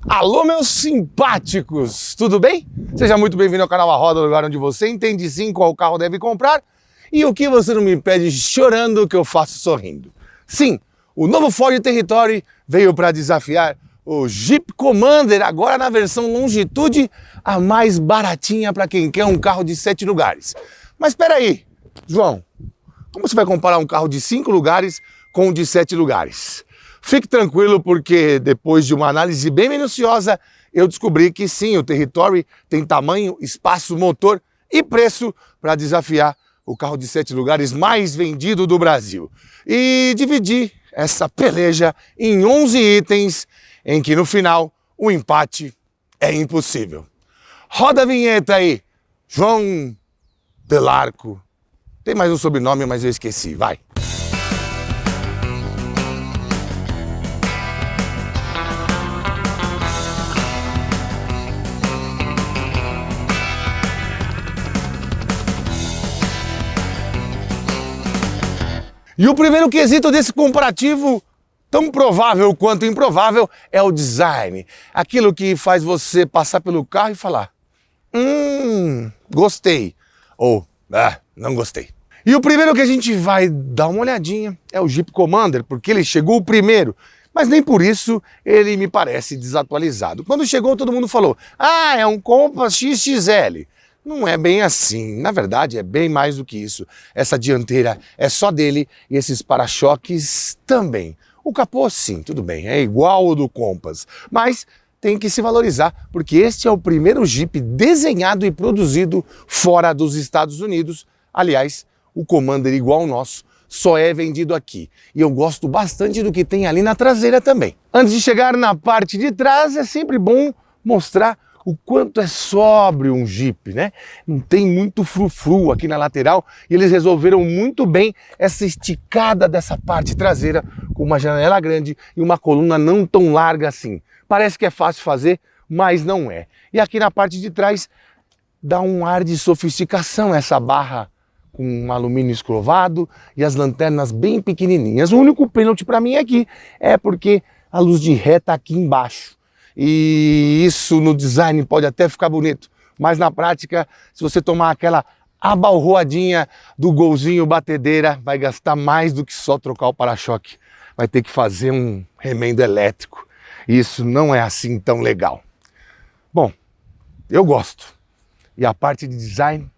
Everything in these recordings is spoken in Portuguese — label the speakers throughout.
Speaker 1: Alô, meus simpáticos, tudo bem? Seja muito bem-vindo ao canal A Roda, o lugar onde você entende sim qual carro deve comprar e o que você não me pede chorando que eu faço sorrindo. Sim, o novo Ford Territory veio para desafiar o Jeep Commander, agora na versão Longitude, a mais baratinha para quem quer um carro de 7 lugares. Mas espera aí, João, como você vai comparar um carro de 5 lugares com um de 7 lugares? Fique tranquilo, porque depois de uma análise bem minuciosa, eu descobri que sim, o Territory tem tamanho, espaço, motor e preço para desafiar o carro de 7 lugares mais vendido do Brasil. E dividi essa peleja em 11 itens, em que no final o empate é impossível. Roda a vinheta aí, João Delarco. Tem mais um sobrenome, mas eu esqueci, vai. E o primeiro quesito desse comparativo, tão provável quanto improvável, é o design. Aquilo que faz você passar pelo carro e falar, gostei, ou, não gostei. E o primeiro que a gente vai dar uma olhadinha é o Jeep Commander, porque ele chegou o primeiro, mas nem por isso ele me parece desatualizado. Quando chegou, todo mundo falou, é um Compass XXL. Não é bem assim, na verdade é bem mais do que isso. Essa dianteira é só dele e esses para-choques também. O capô sim, tudo bem, é igual ao do Compass, mas tem que se valorizar, porque este é o primeiro Jeep desenhado e produzido fora dos Estados Unidos. Aliás, o Commander igual ao nosso só é vendido aqui. E eu gosto bastante do que tem ali na traseira também. Antes de chegar na parte de trás, é sempre bom mostrar o quanto é sóbrio um Jeep, né? Não tem muito frufru aqui na lateral e eles resolveram muito bem essa esticada dessa parte traseira com uma janela grande e uma coluna não tão larga assim. Parece que é fácil fazer, mas não é. E aqui na parte de trás dá um ar de sofisticação essa barra com um alumínio escovado e as lanternas bem pequenininhas. O único pênalti para mim aqui é porque a luz de ré tá aqui embaixo. E isso no design pode até ficar bonito, mas na prática, se você tomar aquela abalroadinha do golzinho batedeira, vai gastar mais do que só trocar o para-choque. Vai ter que fazer um remendo elétrico. Isso não é assim tão legal. Bom, eu gosto. E a parte de design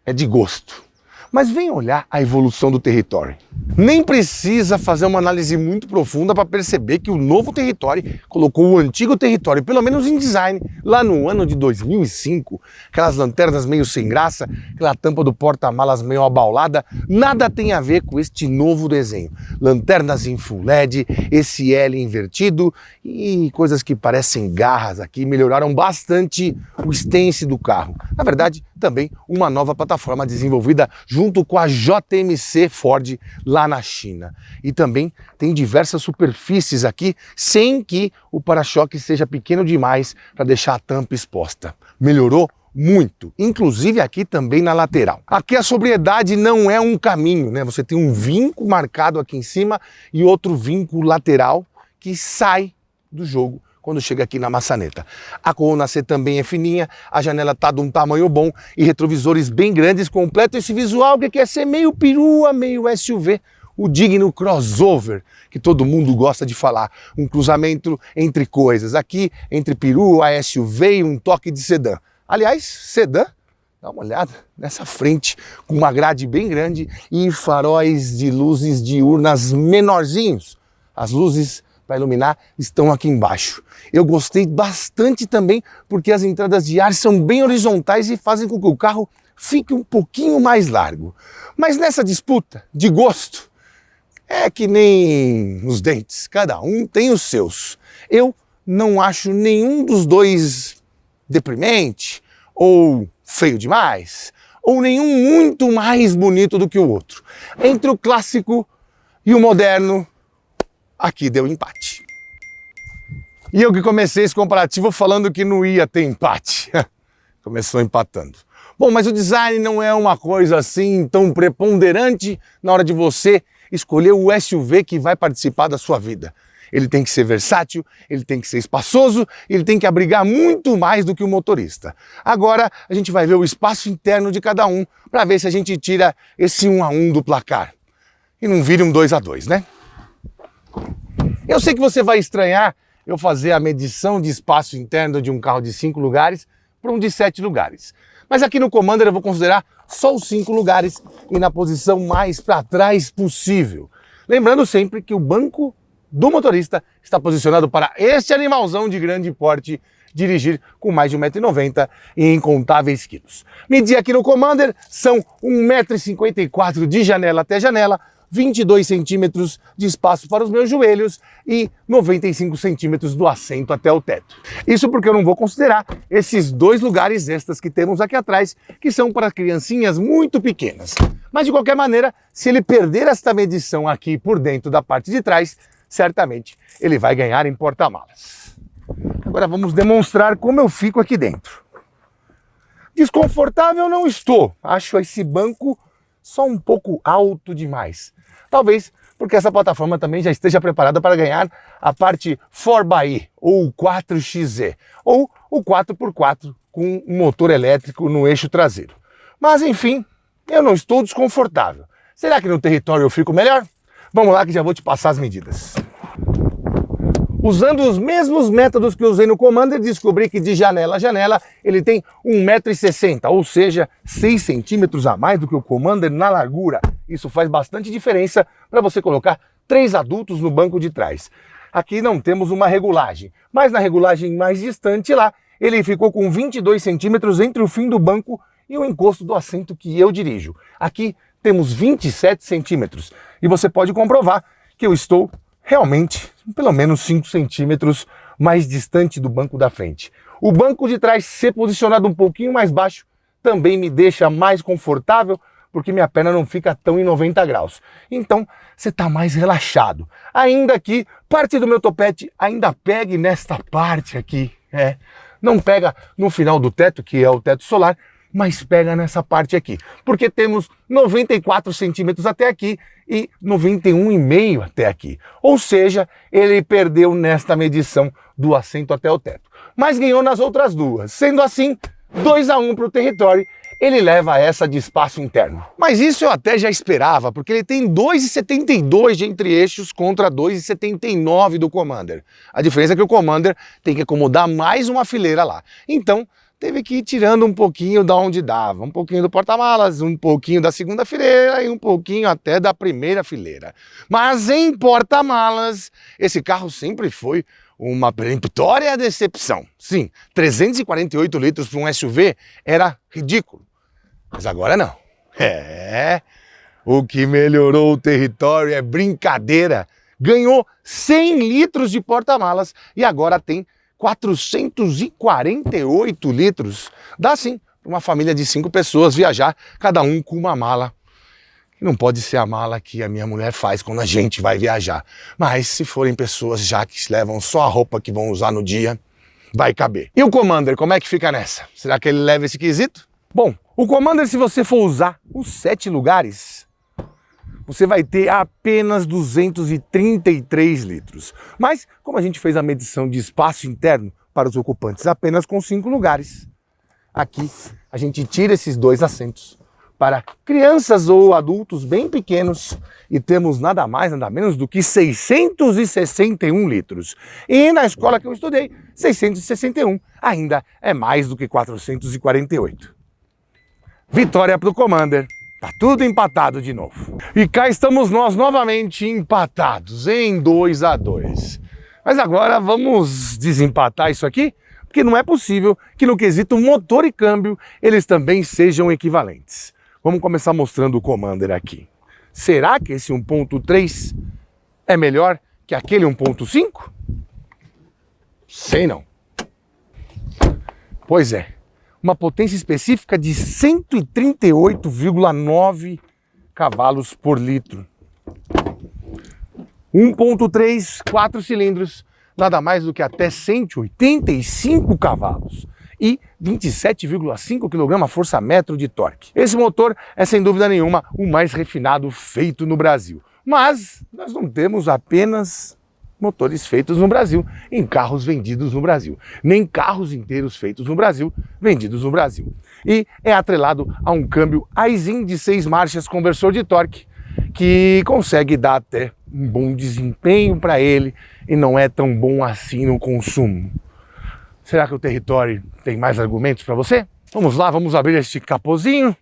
Speaker 1: é de gosto. Mas vem olhar a evolução do Territory. Nem precisa fazer uma análise muito profunda para perceber que o novo Territory colocou o antigo Territory, pelo menos em design, lá no ano de 2005. Aquelas lanternas meio sem graça, aquela tampa do porta-malas meio abaulada, nada tem a ver com este novo desenho. Lanternas em full LED, esse L invertido e coisas que parecem garras aqui melhoraram bastante o stance do carro. Na verdade, também uma nova plataforma desenvolvida junto com a JMC Ford lá na China. E também tem diversas superfícies aqui, sem que o para-choque seja pequeno demais para deixar a tampa exposta. Melhorou muito, inclusive aqui também na lateral. Aqui a sobriedade não é um caminho, né? Você tem um vinco marcado aqui em cima e outro vinco lateral que sai do jogo quando chega aqui na maçaneta. A coluna C também é fininha, a janela está de um tamanho bom e retrovisores bem grandes completam esse visual que quer ser meio perua, meio SUV. O digno crossover, que todo mundo gosta de falar. Um cruzamento entre coisas. Aqui, entre perua, SUV e um toque de sedã. Aliás, sedã, dá uma olhada nessa frente, com uma grade bem grande e faróis de luzes diurnas menorzinhos. As luzes para iluminar estão aqui embaixo. Eu gostei bastante também porque as entradas de ar são bem horizontais e fazem com que o carro fique um pouquinho mais largo. Mas nessa disputa de gosto, é que nem os dentes, cada um tem os seus. Eu não acho nenhum dos dois deprimente, ou feio demais, ou nenhum muito mais bonito do que o outro. Entre o clássico e o moderno, aqui deu empate. E eu que comecei esse comparativo falando que não ia ter empate. Começou empatando. Bom, mas o design não é uma coisa assim tão preponderante na hora de você escolher o SUV que vai participar da sua vida. ele tem que ser versátil, ele tem que ser espaçoso, ele tem que abrigar muito mais do que o motorista. Agora a gente vai ver o espaço interno de cada um para ver se a gente tira esse 1 a 1 do placar. E não vire um 2 a 2, né? Eu sei que você vai estranhar eu fazer a medição de espaço interno de um carro de 5 lugares para um de 7 lugares. Mas aqui no Commander eu vou considerar só os 5 lugares e na posição mais para trás possível. Lembrando sempre que o banco do motorista está posicionado para este animalzão de grande porte dirigir com mais de 1,90 m e incontáveis quilos. Medir aqui no Commander são 1,54 m de janela até janela, 22 centímetros de espaço para os meus joelhos e 95 centímetros do assento até o teto. Isso porque eu não vou considerar esses 2 lugares extras que temos aqui atrás, que são para criancinhas muito pequenas. Mas de qualquer maneira, se ele perder esta medição aqui por dentro da parte de trás, certamente ele vai ganhar em porta-malas. Agora vamos demonstrar como eu fico aqui dentro. Desconfortável não estou, acho esse banco só um pouco alto demais. Talvez porque essa plataforma também já esteja preparada para ganhar a parte 4xe ou 4xe ou o 4x4 com um motor elétrico no eixo traseiro. Mas enfim, eu não estou desconfortável. Será que no território eu fico melhor? Vamos lá que já vou te passar as medidas. Usando os mesmos métodos que usei no Commander, descobri que de janela a janela ele tem 1,60 m, ou seja, 6 centímetros a mais do que o Commander na largura. Isso faz bastante diferença para você colocar 3 adultos no banco de trás. Aqui não temos uma regulagem, mas na regulagem mais distante lá, ele ficou com 22 centímetros entre o fim do banco e o encosto do assento que eu dirijo. Aqui temos 27 centímetros e você pode comprovar que eu estou realmente pelo menos 5 centímetros mais distante do banco da frente. O banco de trás ser posicionado um pouquinho mais baixo também me deixa mais confortável, porque minha perna não fica tão em 90 graus. Então, você está mais relaxado. Ainda que parte do meu topete ainda pegue nesta parte aqui. Não pega no final do teto, que é o teto solar, mas pega nessa parte aqui, porque temos 94 centímetros até aqui e 91,5 até aqui. Ou seja, ele perdeu nesta medição do assento até o teto, mas ganhou nas outras duas. Sendo assim, 2 a 1 para o território, ele leva essa de espaço interno. Mas isso eu até já esperava, porque ele tem 2,72 de entre-eixos contra 2,79 do Commander. A diferença é que o Commander tem que acomodar mais uma fileira lá. Então, teve que ir tirando um pouquinho da onde dava, um pouquinho do porta-malas, um pouquinho da segunda fileira e um pouquinho até da primeira fileira. Mas em porta-malas, esse carro sempre foi uma peremptória decepção. Sim, 348 litros para um SUV era ridículo, mas agora não. O que melhorou o território é brincadeira. Ganhou 100 litros de porta-malas e agora tem 448 litros. Dá sim para uma família de 5 pessoas viajar, cada um com uma mala. Não pode ser a mala que a minha mulher faz quando a gente vai viajar. Mas se forem pessoas já que levam só a roupa que vão usar no dia, vai caber. E o Commander, como é que fica nessa? Será que ele leva esse quesito? Bom, o Commander, se você for usar os 7 lugares, você vai ter apenas 233 litros. Mas, como a gente fez a medição de espaço interno para os ocupantes apenas com 5 lugares, aqui a gente tira esses 2 assentos para crianças ou adultos bem pequenos e temos nada mais, nada menos do que 661 litros. E na escola que eu estudei, 661 ainda é mais do que 448. Vitória para o Commander. Tá tudo empatado de novo. E cá estamos nós novamente empatados em 2 a 2. Mas agora vamos desempatar isso aqui, porque não é possível que no quesito motor e câmbio eles também sejam equivalentes. Vamos começar mostrando o Commander aqui. Será que esse 1.3 é melhor que aquele 1.5? Sei não. Pois é. Uma potência específica de 138,9 cavalos por litro. 1.3, 4 cilindros, nada mais do que até 185 cavalos e 27,5 kgfm de torque. Esse motor é sem dúvida nenhuma o mais refinado feito no Brasil. Mas nós não temos apenas motores feitos no Brasil, em carros vendidos no Brasil. Nem carros inteiros feitos no Brasil, vendidos no Brasil. E é atrelado a um câmbio Aisin de 6 marchas, conversor de torque, que consegue dar até um bom desempenho para ele e não é tão bom assim no consumo. Será que o Territory tem mais argumentos para você? Vamos lá, vamos abrir este capozinho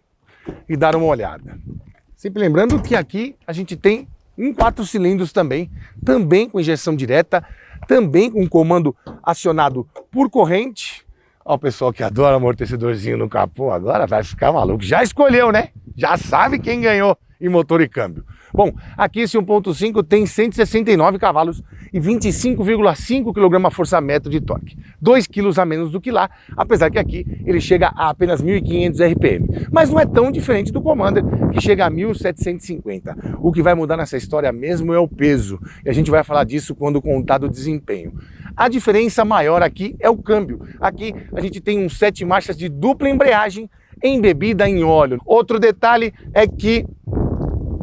Speaker 1: e dar uma olhada. Sempre lembrando que aqui a gente tem um 4 cilindros também com injeção direta, também com comando acionado por corrente. Ó, o pessoal que adora amortecedorzinho no capô agora vai ficar maluco. Já escolheu, né? Já sabe quem ganhou em motor e câmbio. Bom, aqui esse 1.5 tem 169 cavalos e 25,5 kgfm de torque. 2 kg a menos do que lá, apesar que aqui ele chega a apenas 1.500 RPM. Mas não é tão diferente do Commander, que chega a 1.750. O que vai mudar nessa história mesmo é o peso, e a gente vai falar disso quando contar do desempenho. A diferença maior aqui é o câmbio. Aqui a gente tem uns 7 marchas de dupla embreagem embebida em óleo. Outro detalhe é que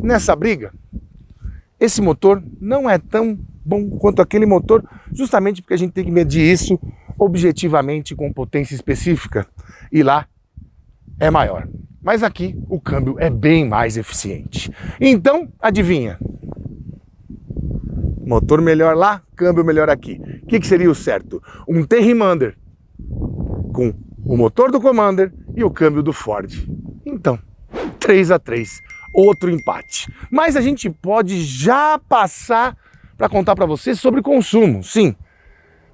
Speaker 1: nessa briga, esse motor não é tão bom quanto aquele motor, justamente porque a gente tem que medir isso objetivamente com potência específica, e lá é maior. Mas aqui o câmbio é bem mais eficiente. Então, adivinha? Motor melhor lá, câmbio melhor aqui. O que seria o certo? Um Terrimander com o motor do Commander e o câmbio do Ford. Então, 3-3. Outro empate. Mas a gente pode já passar para contar para você sobre consumo, sim,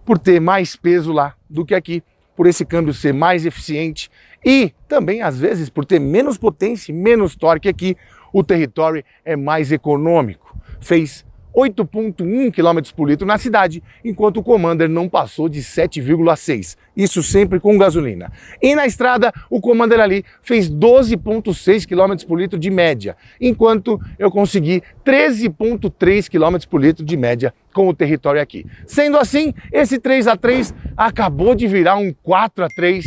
Speaker 1: por ter mais peso lá do que aqui, por esse câmbio ser mais eficiente e também, às vezes, por ter menos potência e menos torque aqui, o Territory é mais econômico. Fez 8,1 km por litro na cidade, enquanto o Commander não passou de 7,6, isso sempre com gasolina. E na estrada, o Commander ali fez 12,6 km por litro de média, enquanto eu consegui 13,3 km por litro de média com o Territory aqui. Sendo assim, esse 3-3 acabou de virar um 4-3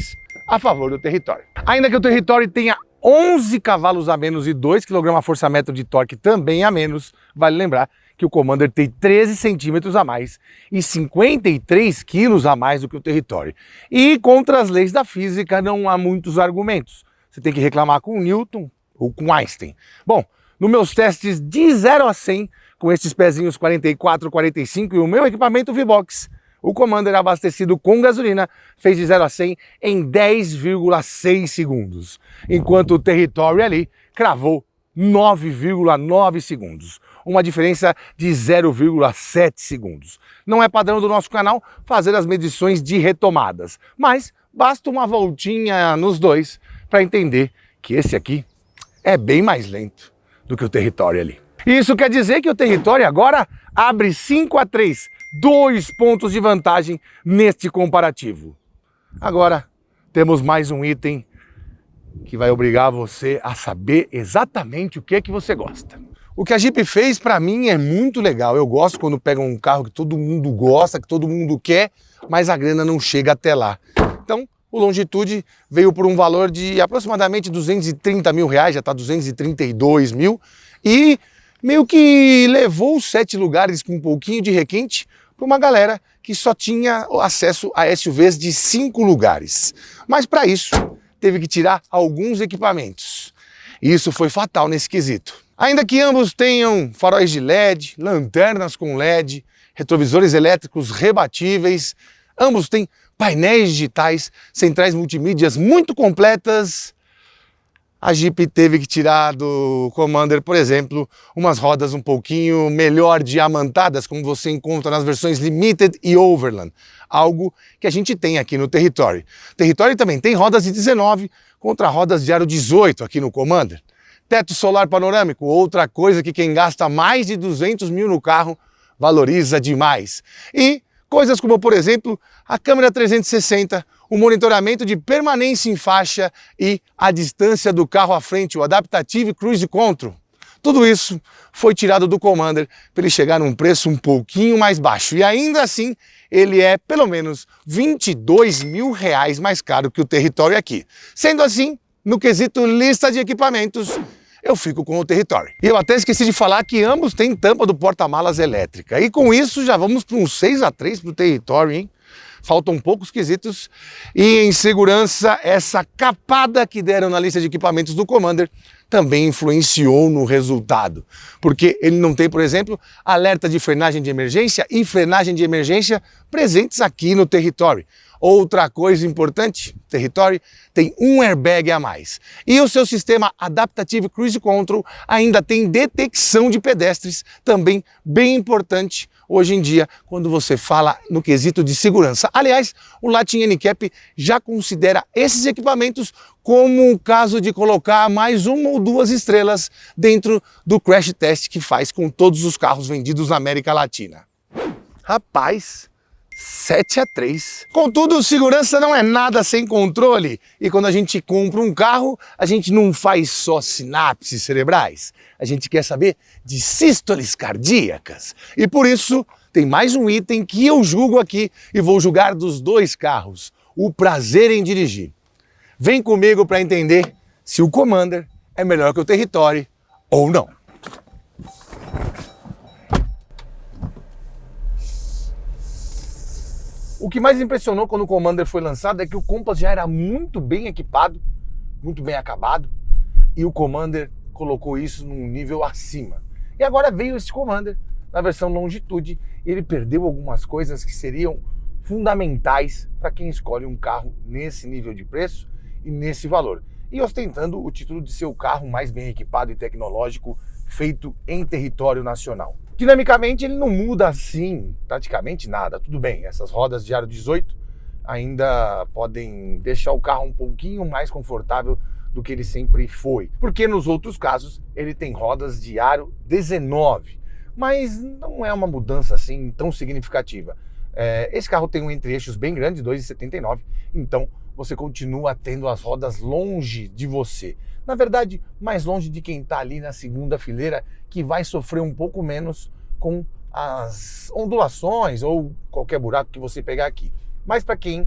Speaker 1: a favor do Territory. Ainda que o Territory tenha 11 cavalos a menos e 2 kgfm de torque também a menos, vale lembrar que o Commander tem 13 centímetros a mais e 53 quilos a mais do que o Territory. E contra as leis da física não há muitos argumentos. Você tem que reclamar com o Newton ou com Einstein. Bom, nos meus testes de 0 a 100, com estes pezinhos 44, 45 e o meu equipamento V-Box, o Commander abastecido com gasolina fez de 0 a 100 em 10,6 segundos, enquanto o Territory ali cravou 9,9 segundos, uma diferença de 0,7 segundos. Não é padrão do nosso canal fazer as medições de retomadas, mas basta uma voltinha nos dois para entender que esse aqui é bem mais lento do que o Territory ali. Isso quer dizer que o Territory agora abre 5-3, 2 pontos de vantagem neste comparativo. Agora temos mais um item que vai obrigar você a saber exatamente o que é que você gosta. O que a Jeep fez para mim é muito legal. Eu gosto quando pega um carro que todo mundo gosta, que todo mundo quer, mas a grana não chega até lá. Então, o Longitude veio por um valor de aproximadamente 230 mil reais, já está 232 mil, e meio que levou os 7 lugares com um pouquinho de requinte para uma galera que só tinha acesso a SUVs de 5 lugares. Mas para isso, teve que tirar alguns equipamentos. E isso foi fatal nesse quesito. Ainda que ambos tenham faróis de LED, lanternas com LED, retrovisores elétricos rebatíveis, ambos têm painéis digitais, centrais multimídias muito completas, a Jeep teve que tirar do Commander, por exemplo, umas rodas um pouquinho melhor diamantadas, como você encontra nas versões Limited e Overland, algo que a gente tem aqui no Territory. O Territory também tem rodas de 19 contra rodas de aro 18 aqui no Commander. Teto solar panorâmico, outra coisa que quem gasta mais de 200 mil no carro valoriza demais. E coisas como, por exemplo, a câmera 360, o monitoramento de permanência em faixa e a distância do carro à frente, o Adaptive Cruise Control. Tudo isso foi tirado do Commander para ele chegar num preço um pouquinho mais baixo. E ainda assim, ele é pelo menos 22 mil reais mais caro que o Territory aqui. Sendo assim, no quesito lista de equipamentos, eu fico com o Territory. E eu até esqueci de falar que ambos têm tampa do porta-malas elétrica. E com isso já vamos para um 6-3 para o Territory, hein? Faltam poucos quesitos. E em segurança, essa capada que deram na lista de equipamentos do Commander também influenciou no resultado. Porque ele não tem, por exemplo, alerta de frenagem de emergência e frenagem de emergência presentes aqui no Territory. Outra coisa importante, Territory tem um airbag a mais. E o seu sistema Adaptive Cruise Control ainda tem detecção de pedestres, também bem importante hoje em dia, quando você fala no quesito de segurança. Aliás, o Latin NCAP já considera esses equipamentos como o caso de colocar mais uma ou duas estrelas dentro do crash test que faz com todos os carros vendidos na América Latina. Rapaz, 7-3. Contudo, segurança não é nada sem controle. E quando a gente compra um carro, a gente não faz só sinapses cerebrais. A gente quer saber de sístoles cardíacas. E por isso, tem mais um item que eu julgo aqui e vou julgar dos dois carros. O prazer em dirigir. Vem comigo para entender se o Commander é melhor que o Territory ou não. O que mais impressionou quando o Commander foi lançado é que o Compass já era muito bem equipado, muito bem acabado, e o Commander colocou isso num nível acima. E agora veio esse Commander na versão Longitude, e ele perdeu algumas coisas que seriam fundamentais para quem escolhe um carro nesse nível de preço e nesse valor, e ostentando o título de ser o carro mais bem equipado e tecnológico feito em território nacional. Dinamicamente ele não muda assim praticamente nada, tudo bem, essas rodas de aro 18 ainda podem deixar o carro um pouquinho mais confortável do que ele sempre foi, porque nos outros casos ele tem rodas de aro 19, mas não é uma mudança assim tão significativa. Esse carro tem um entre-eixos bem grande, 2,79, então você continua tendo as rodas longe de você. Na verdade, mais longe de quem está ali na segunda fileira, que vai sofrer um pouco menos com as ondulações ou qualquer buraco que você pegar aqui. Mas para quem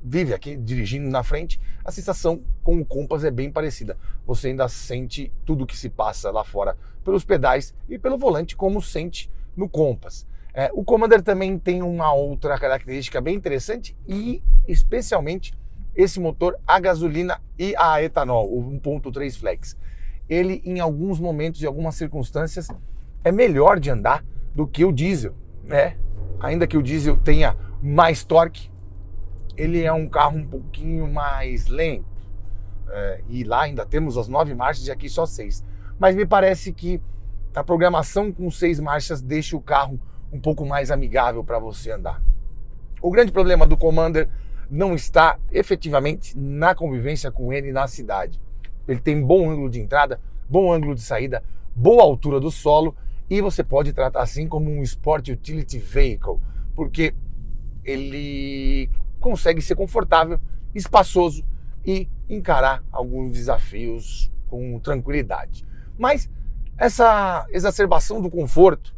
Speaker 1: vive aqui dirigindo na frente, a sensação com o Compass é bem parecida. Você ainda sente tudo que se passa lá fora pelos pedais e pelo volante, como sente no Compass. O Commander também tem uma outra característica bem interessante e especialmente esse motor a gasolina e a etanol, o 1.3 Flex. Ele, em alguns momentos e algumas circunstâncias, é melhor de andar do que o diesel, né? Ainda que o diesel tenha mais torque, ele é um carro um pouquinho mais lento. E lá ainda temos as 9 marchas e aqui só 6. Mas me parece que a programação com 6 marchas deixa o carro um pouco mais amigável para você andar. O grande problema do Commander não está efetivamente na convivência com ele na cidade. Ele tem bom ângulo de entrada, bom ângulo de saída, boa altura do solo e você pode tratar assim como um Sport Utility Vehicle, porque ele consegue ser confortável, espaçoso e encarar alguns desafios com tranquilidade. Mas essa exacerbação do conforto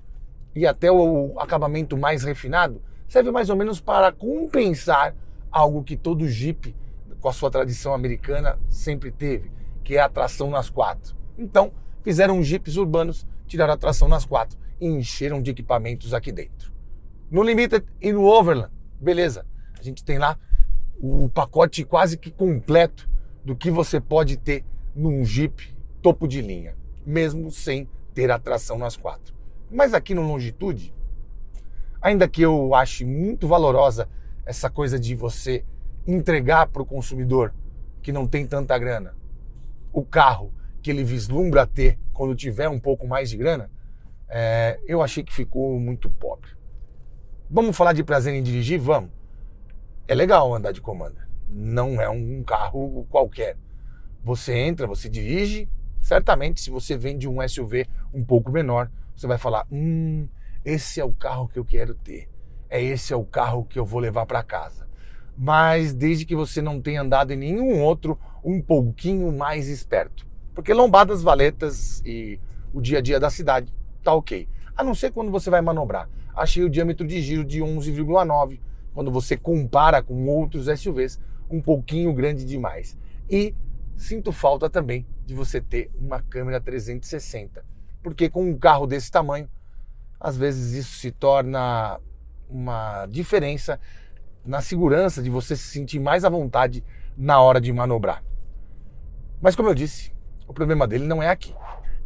Speaker 1: e até o acabamento mais refinado serve mais ou menos para compensar algo que todo Jeep, com a sua tradição americana, sempre teve, que é a tração nas 4. Então, fizeram Jeeps urbanos, tiraram a tração nas 4 e encheram de equipamentos aqui dentro. No Limited e no Overland, beleza, a gente tem lá o pacote quase que completo do que você pode ter num Jeep topo de linha, mesmo sem ter a tração nas 4. Mas aqui no Longitude, ainda que eu ache muito valorosa essa coisa de você entregar para o consumidor que não tem tanta grana o carro que ele vislumbra ter quando tiver um pouco mais de grana, eu achei que ficou muito pobre. Vamos falar de prazer em dirigir? Vamos. É legal andar de Commander. Não é um carro qualquer. Você entra, você dirige. Certamente, se você vem de um SUV um pouco menor, você vai falar, esse é o carro que eu quero ter. Esse é o carro que eu vou levar para casa. Mas desde que você não tenha andado em nenhum outro um pouquinho mais esperto. Porque lombadas, valetas e o dia a dia da cidade tá ok. A não ser quando você vai manobrar. Achei o diâmetro de giro de 11,9, quando você compara com outros SUVs, um pouquinho grande demais. E sinto falta também de você ter uma câmera 360, porque com um carro desse tamanho, às vezes isso se torna uma diferença na segurança de você se sentir mais à vontade na hora de manobrar. Mas como eu disse, o problema dele não é aqui.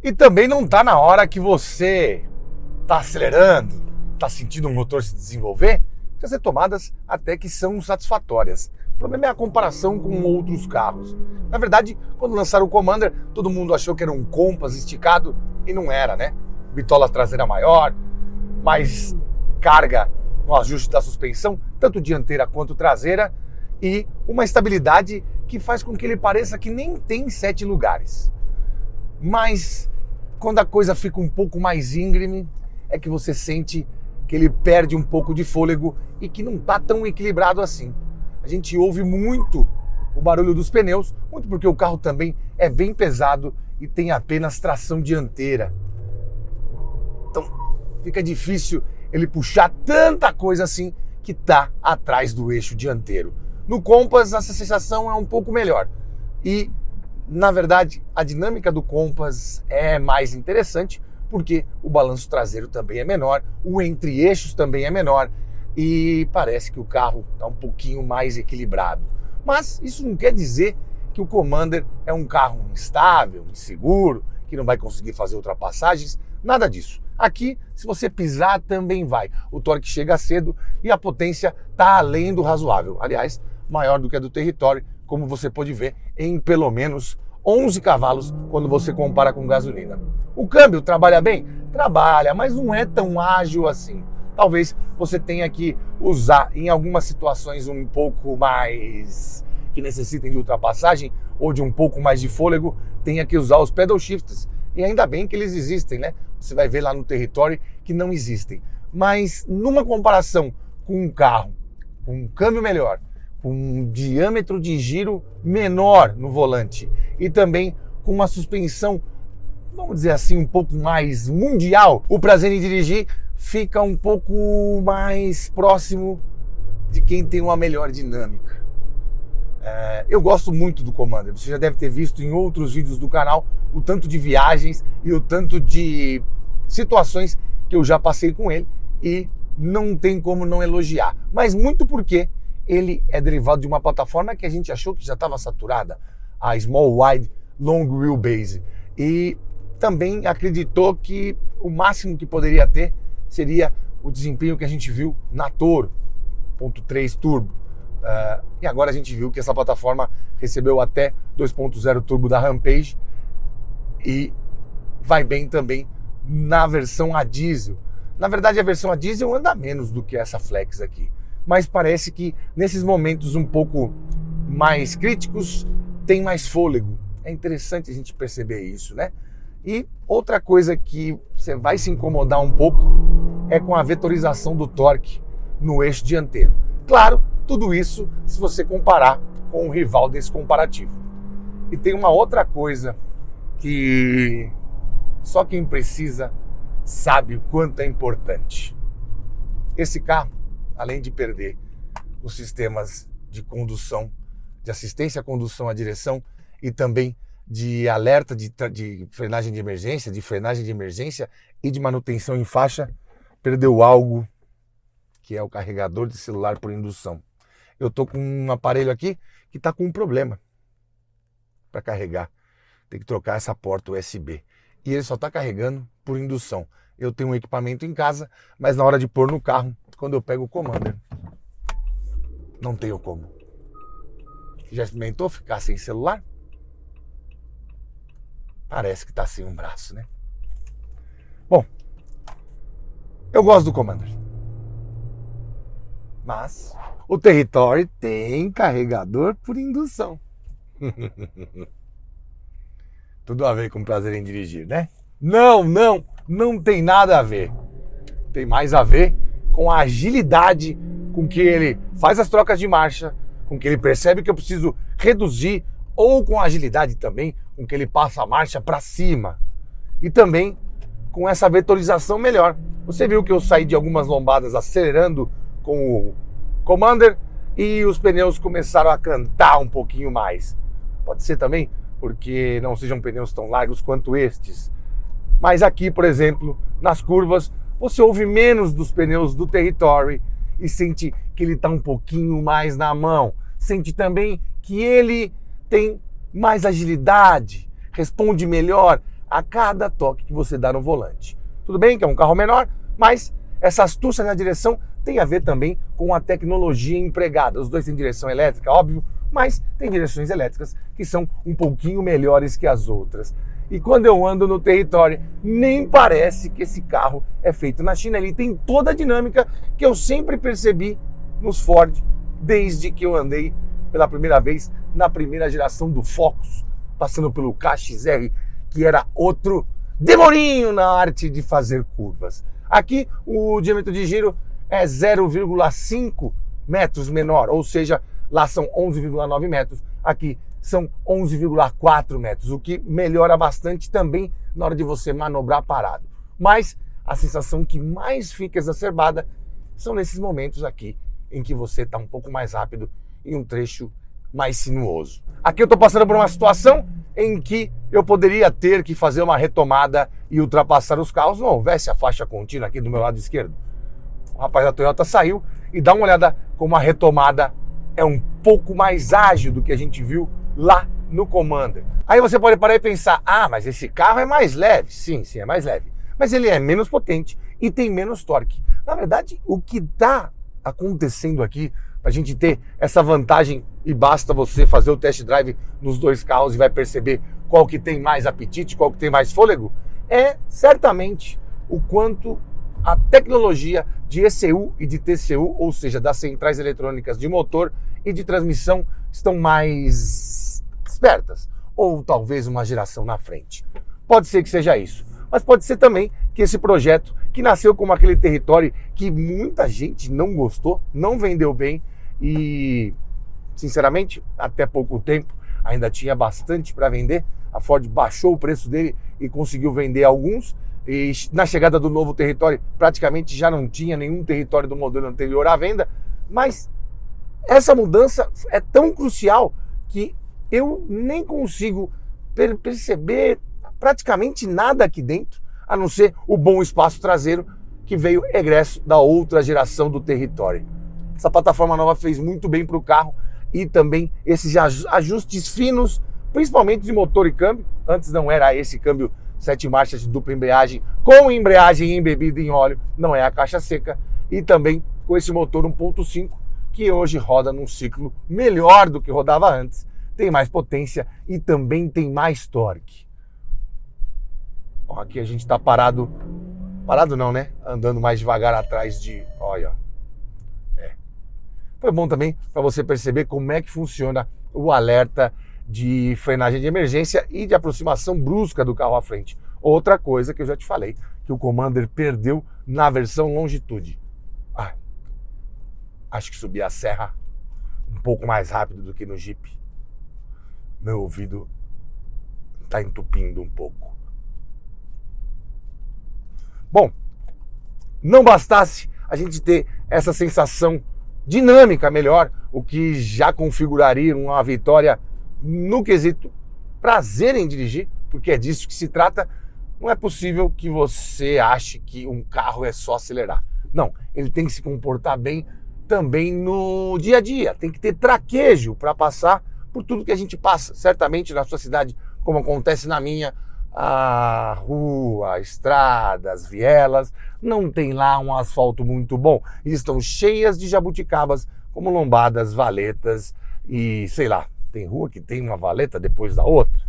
Speaker 1: E também não está na hora que você está acelerando, está sentindo o motor se desenvolver, fazer tomadas até que são satisfatórias. O problema é a comparação com outros carros. Na verdade, quando lançaram o Commander, todo mundo achou que era um Compass esticado e não era, né? Bitola traseira maior, mais carga no ajuste da suspensão, tanto dianteira quanto traseira, e uma estabilidade que faz com que ele pareça que nem tem 7 lugares. Mas quando a coisa fica um pouco mais íngreme, é que você sente que ele perde um pouco de fôlego e que não está tão equilibrado assim. A gente ouve muito o barulho dos pneus, muito porque o carro também é bem pesado e tem apenas tração dianteira. Então fica difícil ele puxar tanta coisa assim que está atrás do eixo dianteiro. No Compass essa sensação é um pouco melhor e, na verdade, a dinâmica do Compass é mais interessante porque o balanço traseiro também é menor, o entre-eixos também é menor e parece que o carro está um pouquinho mais equilibrado. Mas isso não quer dizer que o Commander é um carro instável, inseguro, que não vai conseguir fazer ultrapassagens, nada disso. Aqui, se você pisar, também vai. O torque chega cedo e a potência está além do razoável. Aliás, maior do que a do Territory, como você pode ver, em pelo menos 11 cavalos quando você compara com gasolina. O câmbio trabalha bem? Trabalha, mas não é tão ágil assim. Talvez você tenha que usar em algumas situações um pouco mais que necessitem de ultrapassagem ou de um pouco mais de fôlego, tenha que usar os pedal shifters. E ainda bem que eles existem, né? Você vai ver lá no Territory que não existem. Mas numa comparação com um carro, com um câmbio melhor, com um diâmetro de giro menor no volante e também com uma suspensão, vamos dizer assim, um pouco mais mundial, o prazer em dirigir fica um pouco mais próximo de quem tem uma melhor dinâmica. Eu gosto muito do Commander, você já deve ter visto em outros vídeos do canal o tanto de viagens e o tanto de situações que eu já passei com ele e não tem como não elogiar, mas muito porque ele é derivado de uma plataforma que a gente achou que já estava saturada, a Small Wide Long Wheelbase, e também acreditou que o máximo que poderia ter seria o desempenho que a gente viu na Toro 1.3 Turbo. E agora a gente viu que essa plataforma recebeu até 2.0 Turbo da Rampage e vai bem também na versão a diesel. Na verdade, a versão a diesel anda menos do que essa Flex aqui, mas parece que nesses momentos um pouco mais críticos tem mais fôlego. É interessante a gente perceber isso, né? E outra coisa que você vai se incomodar um pouco é com a vetorização do torque no eixo dianteiro. Claro, tudo isso se você comparar com um rival desse comparativo. E tem uma outra coisa que só quem precisa sabe o quanto é importante. Esse carro, além de perder os sistemas de condução, de assistência à condução à direção e também de alerta de frenagem de emergência e de manutenção em faixa, perdeu algo que é o carregador de celular por indução. Eu tô com um aparelho aqui que tá com um problema para carregar. Tem que trocar essa porta USB. E ele só tá carregando por indução. Eu tenho um equipamento em casa, mas na hora de pôr no carro, quando eu pego o Commander, não tenho como. Já experimentou ficar sem celular? Parece que tá sem um braço, né? Bom, eu gosto do Commander. Mas o Territory tem carregador por indução. Tudo a ver com prazer em dirigir, né? Não tem nada a ver. Tem mais a ver com a agilidade com que ele faz as trocas de marcha, com que ele percebe que eu preciso reduzir, ou com a agilidade também com que ele passa a marcha para cima. E também com essa vetorização melhor. Você viu que eu saí de algumas lombadas acelerando com o Commander e os pneus começaram a cantar um pouquinho mais. Pode ser também porque não sejam pneus tão largos quanto estes. Mas aqui, por exemplo, nas curvas, você ouve menos dos pneus do Territory e sente que ele está um pouquinho mais na mão. Sente também que ele tem mais agilidade, responde melhor a cada toque que você dá no volante. Tudo bem que é um carro menor, mas essa astúcia na direção tem a ver também com a tecnologia empregada. Os dois têm direção elétrica, óbvio, mas tem direções elétricas que são um pouquinho melhores que as outras. E quando eu ando no Territory, nem parece que esse carro é feito na China. Ele tem toda a dinâmica que eu sempre percebi nos Ford, desde que eu andei pela primeira vez na primeira geração do Focus, passando pelo KXR, que era outro demoninho na arte de fazer curvas. Aqui o diâmetro de giro é 0,5 metros menor, ou seja, lá são 11,9 metros, aqui são 11,4 metros, o que melhora bastante também na hora de você manobrar parado. Mas a sensação que mais fica exacerbada são nesses momentos aqui, em que você está um pouco mais rápido em um trecho mais sinuoso. Aqui eu estou passando por uma situação em que eu poderia ter que fazer uma retomada e ultrapassar os carros, não houvesse a faixa contínua aqui do meu lado esquerdo. O rapaz da Toyota saiu e dá uma olhada como a retomada é um pouco mais ágil do que a gente viu lá no Commander. Aí você pode parar e pensar, mas esse carro é mais leve. Sim, é mais leve. Mas ele é menos potente e tem menos torque. Na verdade, o que está acontecendo aqui, para a gente ter essa vantagem, e basta você fazer o test drive nos dois carros e vai perceber qual que tem mais apetite, qual que tem mais fôlego, é certamente o quanto a tecnologia de ECU e de TCU, ou seja, das centrais eletrônicas de motor e de transmissão, estão mais espertas, ou talvez uma geração na frente. Pode ser que seja isso, mas pode ser também que esse projeto, que nasceu como aquele Territory que muita gente não gostou, não vendeu bem e, sinceramente, até pouco tempo ainda tinha bastante para vender, a Ford baixou o preço dele e conseguiu vender alguns, e na chegada do novo Territory praticamente já não tinha nenhum Territory do modelo anterior à venda, mas essa mudança é tão crucial que eu nem consigo perceber praticamente nada aqui dentro, a não ser o bom espaço traseiro que veio egresso da outra geração do Territory. Essa plataforma nova fez muito bem para o carro e também esses ajustes finos, principalmente de motor e câmbio. Antes não era esse câmbio 7 marchas de dupla embreagem, com embreagem embebida em óleo, não é a caixa seca, e também com esse motor 1.5, que hoje roda num ciclo melhor do que rodava antes, tem mais potência e também tem mais torque. Ó, aqui a gente está parado não, né? Andando mais devagar atrás de, olha, Foi bom também para você perceber como é que funciona o alerta de frenagem de emergência e de aproximação brusca do carro à frente. Outra coisa que eu já te falei, que o Commander perdeu na versão Longitude. Acho que subir a serra um pouco mais rápido do que no Jeep. Meu ouvido está entupindo um pouco. Bom, não bastasse a gente ter essa sensação dinâmica melhor, o que já configuraria uma vitória no quesito prazer em dirigir, porque é disso que se trata. Não é possível que você ache que um carro é só acelerar. Não, ele tem que se comportar bem também no dia a dia, tem que ter traquejo para passar por tudo que a gente passa. Certamente na sua cidade, como acontece na minha, a rua, a estrada, as vielas, não tem lá um asfalto muito bom. E estão cheias de jabuticabas, como lombadas, valetas e, sei lá, tem rua que tem uma valeta depois da outra,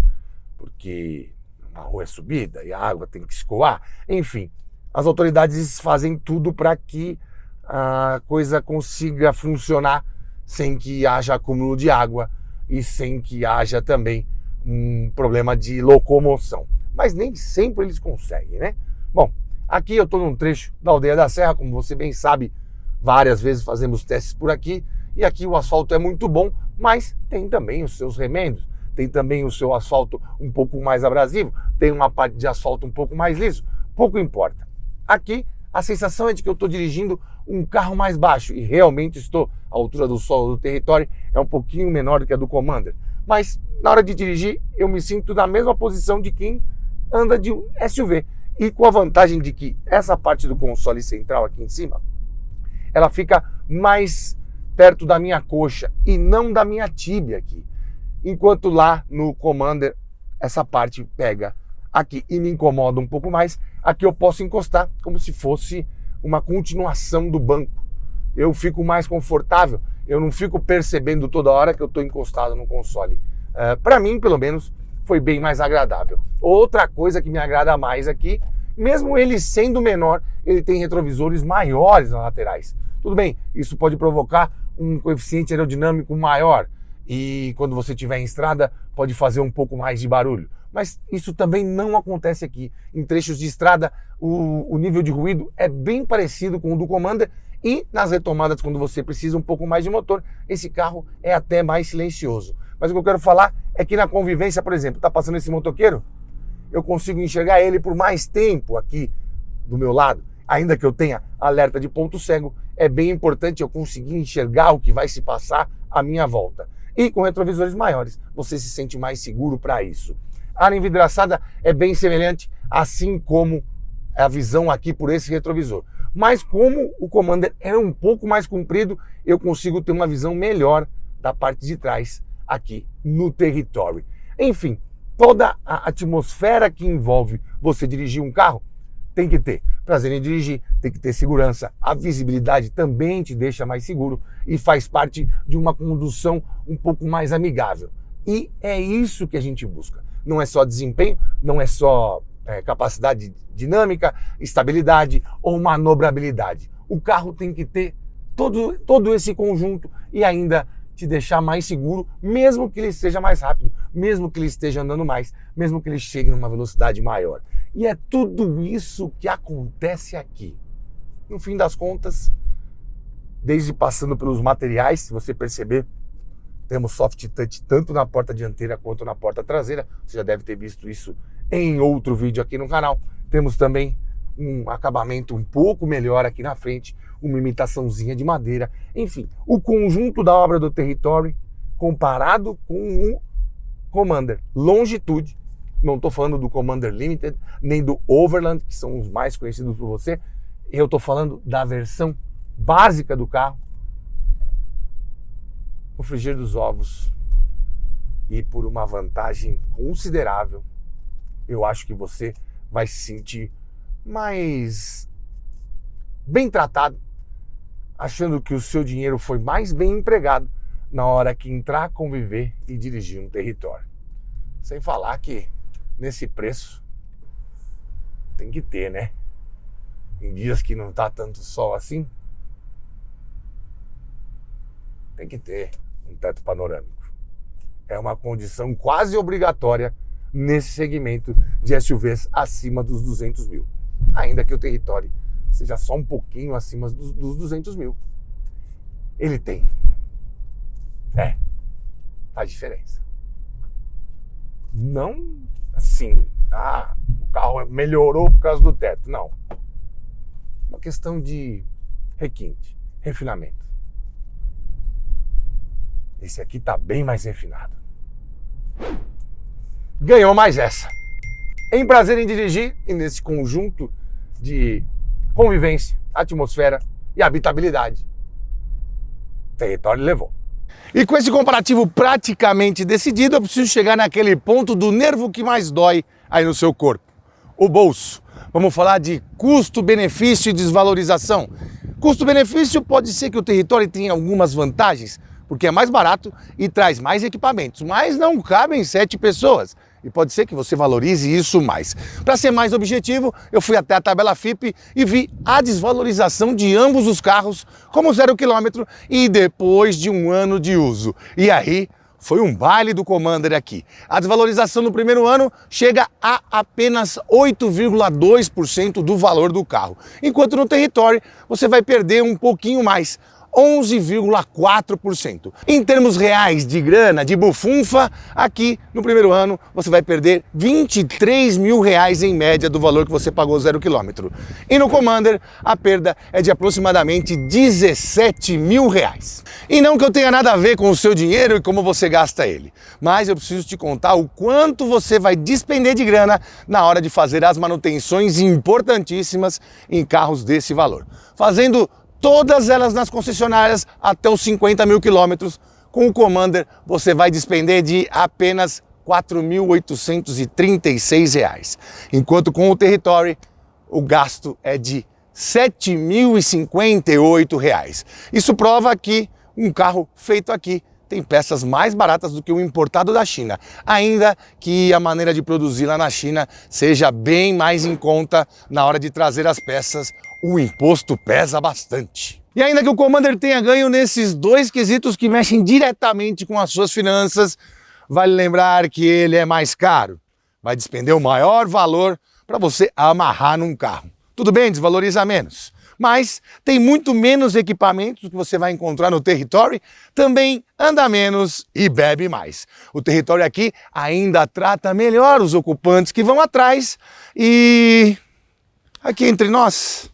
Speaker 1: porque a rua é subida e a água tem que escoar. Enfim, as autoridades fazem tudo para que a coisa consiga funcionar sem que haja acúmulo de água e sem que haja também um problema de locomoção. Mas nem sempre eles conseguem, né? Bom, aqui eu estou num trecho da Aldeia da Serra, como você bem sabe, várias vezes fazemos testes por aqui, e aqui o asfalto é muito bom, mas tem também os seus remendos, tem também o seu asfalto um pouco mais abrasivo, tem uma parte de asfalto um pouco mais liso, pouco importa. Aqui a sensação é de que eu estou dirigindo um carro mais baixo, e realmente estou. A altura do solo do Territory é um pouquinho menor do que a do Commander, mas na hora de dirigir eu me sinto na mesma posição de quem anda de SUV. E com a vantagem de que essa parte do console central aqui em cima, ela fica mais perto da minha coxa e não da minha tíbia aqui. Enquanto lá no Commander, essa parte pega aqui e me incomoda um pouco mais. Aqui eu posso encostar como se fosse uma continuação do banco. Eu fico mais confortável, eu não fico percebendo toda hora que eu estou encostado no console. Para mim, pelo menos, foi bem mais agradável. Outra coisa que me agrada mais aqui, mesmo ele sendo menor, ele tem retrovisores maiores nas laterais. Tudo bem, isso pode provocar um coeficiente aerodinâmico maior e quando você estiver em estrada pode fazer um pouco mais de barulho. Mas isso também não acontece aqui. Em trechos de estrada, o nível de ruído é bem parecido com o do Commander e nas retomadas, quando você precisa um pouco mais de motor, esse carro é até mais silencioso. Mas o que eu quero falar é que na convivência, por exemplo, tá passando esse motoqueiro, eu consigo enxergar ele por mais tempo aqui do meu lado. Ainda que eu tenha alerta de ponto cego, é bem importante eu conseguir enxergar o que vai se passar à minha volta. E com retrovisores maiores, você se sente mais seguro para isso. A área envidraçada é bem semelhante, assim como a visão aqui por esse retrovisor. Mas como o Commander é um pouco mais comprido, eu consigo ter uma visão melhor da parte de trás aqui no Territory. Enfim, toda a atmosfera que envolve você dirigir um carro tem que ter prazer em dirigir, tem que ter segurança. A visibilidade também te deixa mais seguro e faz parte de uma condução um pouco mais amigável. E é isso que a gente busca. Não é só desempenho, não é só capacidade dinâmica, estabilidade ou manobrabilidade. O carro tem que ter todo esse conjunto e ainda te deixar mais seguro, mesmo que ele seja mais rápido, mesmo que ele esteja andando mais, mesmo que ele chegue numa velocidade maior. E é tudo isso que acontece aqui. No fim das contas, desde passando pelos materiais, se você perceber, temos soft touch tanto na porta dianteira quanto na porta traseira. Você já deve ter visto isso em outro vídeo aqui no canal. Temos também um acabamento um pouco melhor aqui na frente, uma imitaçãozinha de madeira. Enfim, o conjunto da obra do Territory comparado com o Commander Longitude, não estou falando do Commander Limited, nem do Overland, que são os mais conhecidos por você, eu estou falando da versão básica do carro, o frigir dos ovos, e por uma vantagem considerável, eu acho que você vai se sentir mais bem tratado, achando que o seu dinheiro foi mais bem empregado na hora que entrar, conviver e dirigir um Territory. Sem falar que nesse preço tem que ter, né? Em dias que não tá tanto sol assim, tem que ter um teto panorâmico. É uma condição quase obrigatória nesse segmento de SUVs acima dos 200 mil. Ainda que o Territory seja só um pouquinho acima dos 200 mil. Ele tem. Faz diferença. Não assim, o carro melhorou por causa do teto. Não. Uma questão de requinte, refinamento. Esse aqui tá bem mais refinado. Ganhou mais essa. Em prazer em dirigir e nesse conjunto de convivência, atmosfera e habitabilidade, Territory levou. E com esse comparativo praticamente decidido, eu preciso chegar naquele ponto do nervo que mais dói aí no seu corpo, o bolso. Vamos falar de custo-benefício e desvalorização. Custo-benefício pode ser que o Territory tenha algumas vantagens, porque é mais barato e traz mais equipamentos, mas não cabem 7 pessoas. E pode ser que você valorize isso mais. Para ser mais objetivo, eu fui até a tabela FIPE e vi a desvalorização de ambos os carros como 0 km e depois de 1 ano de uso. E aí foi um baile do Commander aqui. A desvalorização no primeiro ano chega a apenas 8,2% do valor do carro. Enquanto no Territory você vai perder um pouquinho mais, 11,4%. Em termos reais de grana, de bufunfa, aqui no primeiro ano você vai perder 23 mil reais em média do valor que você pagou 0 km. E no Commander a perda é de aproximadamente 17 mil reais. E não que eu tenha nada a ver com o seu dinheiro e como você gasta ele, mas eu preciso te contar o quanto você vai despender de grana na hora de fazer as manutenções importantíssimas em carros desse valor. Fazendo todas elas nas concessionárias até os 50 mil quilômetros, com o Commander você vai despender de apenas R$ 4.836 reais, enquanto com o Territory o gasto é de R$ 7.058 reais. Isso prova que um carro feito aqui tem peças mais baratas do que o importado da China, ainda que a maneira de produzir lá na China seja bem mais em conta na hora de trazer as peças, o imposto pesa bastante. E ainda que o Commander tenha ganho nesses dois quesitos que mexem diretamente com as suas finanças, vale lembrar que ele é mais caro, vai despender o maior valor para você amarrar num carro. Tudo bem, desvaloriza menos, mas tem muito menos equipamentos que você vai encontrar no Territory, também anda menos e bebe mais. O Territory aqui ainda trata melhor os ocupantes que vão atrás e aqui entre nós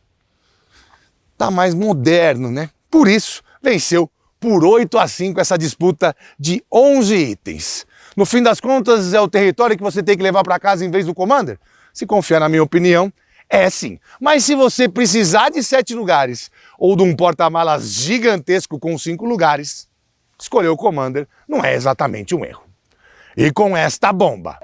Speaker 1: tá mais moderno, né? Por isso venceu por 8-5 essa disputa de 11 itens. No fim das contas é o Territory que você tem que levar para casa em vez do Commander? Se confiar na minha opinião, é sim, mas se você precisar de 7 lugares ou de um porta-malas gigantesco com 5 lugares, escolher o Commander não é exatamente um erro. E com esta bomba...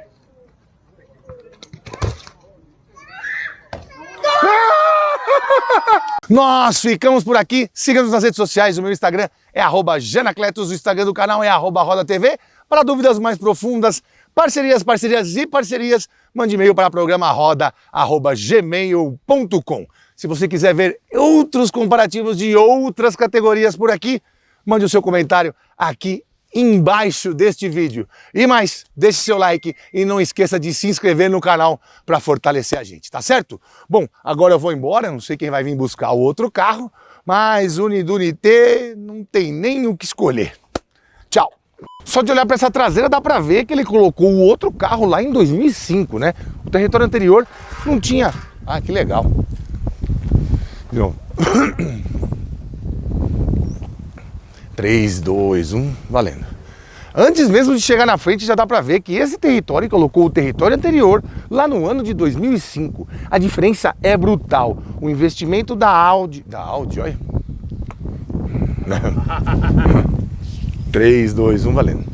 Speaker 1: Nós ficamos por aqui, siga-nos nas redes sociais, o meu Instagram é @janacletos, o Instagram do canal é @rodatv. Para dúvidas mais profundas, parcerias, mande e-mail para programaroda@gmail.com. Se você quiser ver outros comparativos de outras categorias por aqui, mande o seu comentário aqui embaixo deste vídeo. E mais, deixe seu like e não esqueça de se inscrever no canal para fortalecer a gente, tá certo? Bom, agora eu vou embora, não sei quem vai vir buscar o outro carro, mas o Unidunité não tem nem o que escolher. Tchau! Só de olhar para essa traseira dá para ver que ele colocou o outro carro lá em 2005, né? O Territory anterior não tinha... Ah, que legal! Viu? 3, 2, 1, valendo. Antes mesmo de chegar na frente já dá pra ver que esse Territory colocou o Territory anterior lá no ano de 2005. A diferença é brutal. O investimento da Audi, olha. 3, 2, 1, valendo.